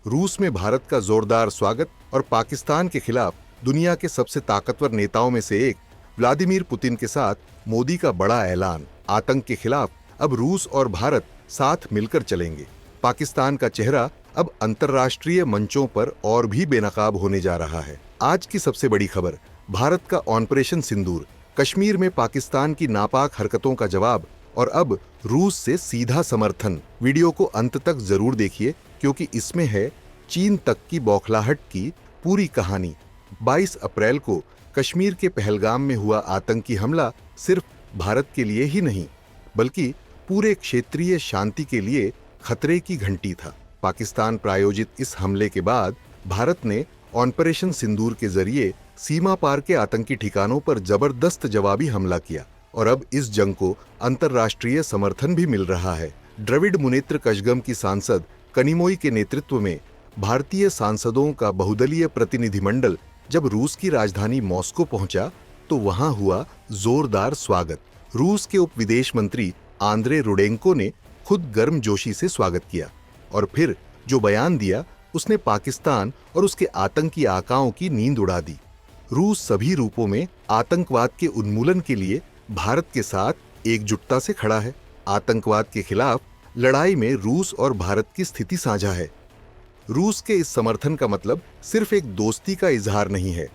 रूस में भारत का जोरदार स्वागत और पाकिस्तान के खिलाफ दुनिया के सबसे ताकतवर नेताओं में से एक व्लादिमीर पुतिन के साथ मोदी का बड़ा ऐलान। आतंक के खिलाफ अब रूस और भारत साथ मिलकर चलेंगे। पाकिस्तान का चेहरा अब अंतर्राष्ट्रीय मंचों पर और भी बेनकाब होने जा रहा है। आज की सबसे बड़ी खबर, भारत का ऑपरेशन सिंदूर, कश्मीर में पाकिस्तान की नापाक हरकतों का जवाब और अब रूस से सीधा समर्थन। वीडियो को अंत तक जरूर देखिए क्योंकि इसमें है चीन तक की बौखलाहट की पूरी कहानी। 22 अप्रैल को कश्मीर के पहलगाम में हुआ आतंकी हमला सिर्फ भारत के लिए ही नहीं बल्कि पूरे क्षेत्रीय शांति के लिए खतरे की घंटी था। पाकिस्तान प्रायोजित इस हमले के बाद भारत ने ऑपरेशन सिंदूर के जरिए सीमा पार के आतंकी ठिकानों पर जबरदस्त जवाबी हमला किया और अब इस जंग को अंतर्राष्ट्रीय समर्थन भी मिल रहा है। द्रविड़ मुनेत्र कशगम की सांसद कनिमोई के नेतृत्व में भारतीय सांसदों का बहुदलीय प्रतिनिधिमंडल जब रूस की राजधानी मॉस्को पहुंचा तो वहां हुआ जोरदार स्वागत। रूस के उप विदेश मंत्री आंद्रे रुडेंको ने खुद गर्मजोशी से स्वागत किया और फिर जो बयान दिया उसने पाकिस्तान और उसके आतंकी आकाओं की नींद उड़ा दी। रूस सभी रूपों में आतंकवाद के उन्मूलन के लिए भारत के साथ एकजुटता से खड़ा है। आतंकवाद के खिलाफ लड़ाई में रूस और भारत की स्थिति साझा है। रूस के इस समर्थन का मतलब सिर्फ एक दोस्ती का इजहार नहीं है,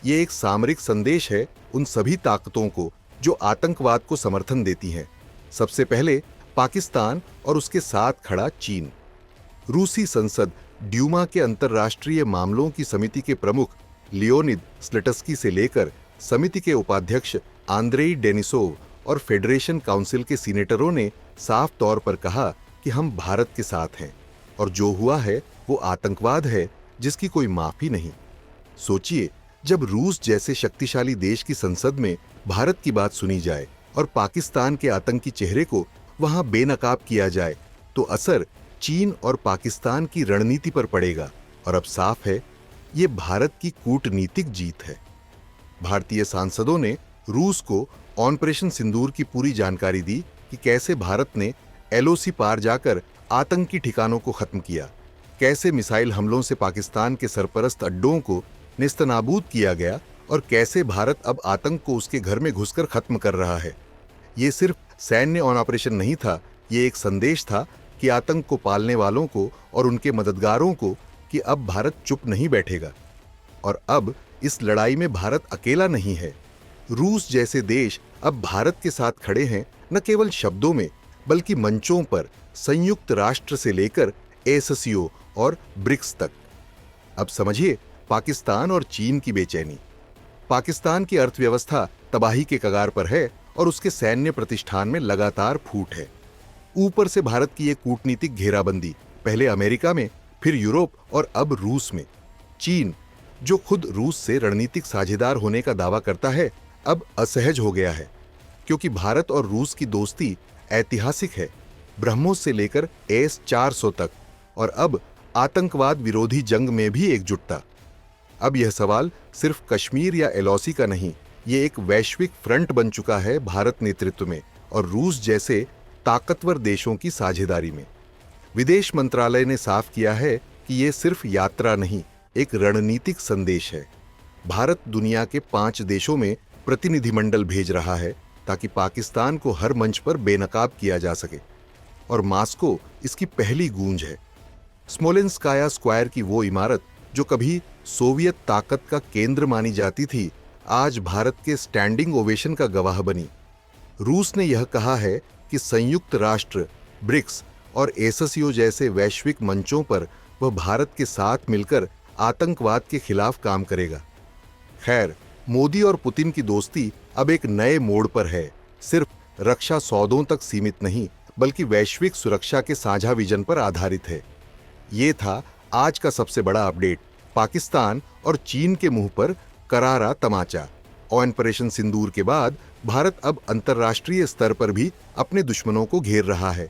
ये एक सामरिक संदेश है उन सभी ताकतों को जो आतंकवाद को समर्थन देती हैं। सबसे पहले पाकिस्तान और उसके साथ खड़ा चीन। रूसी संसद ड्यूमा के अंतर्राष्ट्रीय मामलों की समिति के प्रमुख लियोनिद स्लटस्की से लेकर समिति के उपाध्यक्ष आंद्रेई डेनिसोव और फेडरेशन काउंसिल के सीनेटरों ने साफ तौर पर कहा कि हम भारत के साथ हैं और जो हुआ है वो आतंकवाद है जिसकी कोई माफी नहीं। सोचिए, जब रूस जैसे शक्तिशाली देश की संसद में भारत की बात सुनी जाए और पाकिस्तान के आतंकी चेहरे को वहां बेनकाब किया जाए तो असर चीन और पाकिस्तान की रणनीति पर पड़ेगा और अब साफ है ये भारत की कूटनीतिक जीत है। भारतीय सांसदों ने रूस को ऑपरेशन सिंदूर की पूरी जानकारी दी कि कैसे भारत ने एलओसी पार जाकर आतंकी ठिकानों को खत्म किया, कैसे मिसाइल हमलों से पाकिस्तान के सरपरस्त अड्डों को नेस्तनाबूद किया गया और कैसे भारत अब आतंक को उसके घर में घुसकर खत्म कर रहा है। ये सिर्फ सैन्य ऑपरेशन नहीं था, ये एक संदेश था कि आतंक को पालने वालों को और उनके मददगारों को कि अब भारत चुप नहीं बैठेगा। और अब इस लड़ाई में भारत अकेला नहीं है। रूस जैसे देश अब भारत के साथ खड़े हैं, न केवल शब्दों में बल्कि मंचों पर, संयुक्त राष्ट्र से लेकर एससीओ और ब्रिक्स तक। अब समझिए पाकिस्तान और चीन की बेचैनी। पाकिस्तान की अर्थव्यवस्था तबाही के कगार पर है और उसके सैन्य प्रतिष्ठान में लगातार फूट है। ऊपर से भारत की एक कूटनीतिक घेराबंदी, पहले अमेरिका में, फिर यूरोप और अब रूस में। चीन, जो खुद रूस से रणनीतिक साझेदार होने का दावा करता है, अब असहज हो गया है क्योंकि भारत और रूस की दोस्ती ऐतिहासिक है, ब्रह्मोस से लेकर एस-400 तक, और अब आतंकवाद विरोधी जंग में भी एकजुटता। अब यह सवाल सिर्फ कश्मीर या एलओसी का नहीं, ये एक वैश्विक फ्रंट बन चुका है भारत नेतृत्व में और रूस जैसे ताकतवर देशों की साझेदारी में। विदेश मंत्रालय ने साफ किया है कि ये सिर्फ यात्रा नहीं, एक रणनीतिक संदेश है। भारत दुनिया के 5 देशों में प्रतिनिधिमंडल भेज रहा है ताकि पाकिस्तान को हर मंच पर बेनकाब किया जा सके और मॉस्को इसकी पहली गूंज है। स्मोलेंस्काया स्क्वायर की वो इमारत जो कभी सोवियत ताकत का केंद्र मानी जाती थी, आज भारत के स्टैंडिंग ओवेशन का गवाह बनी। रूस ने यह कहा है कि संयुक्त राष्ट्र, ब्रिक्स और एससीओ जैसे वैश्विक मंचों पर वह भारत के साथ मिलकर आतंकवाद के खिलाफ काम करेगा। खैर, मोदी और पुतिन की दोस्ती अब एक नए मोड़ पर है, सिर्फ रक्षा सौदों तक सीमित नहीं बल्कि वैश्विक सुरक्षा के साझा विजन पर आधारित है। ये था आज का सबसे बड़ा अपडेट। पाकिस्तान और चीन के मुंह पर करारा तमाचा। ऑपरेशन सिंदूर के बाद भारत अब अंतर्राष्ट्रीय स्तर पर भी अपने दुश्मनों को घेर रहा है।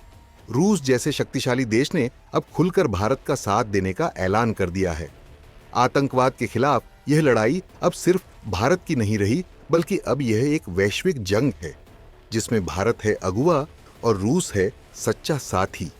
रूस जैसे शक्तिशाली देश ने अब खुलकर भारत का साथ देने का ऐलान कर दिया है। आतंकवाद के खिलाफ यह लड़ाई अब सिर्फ भारत की नहीं रही बल्कि अब यह एक वैश्विक जंग है जिसमें भारत है अगुवा और रूस है सच्चा साथी।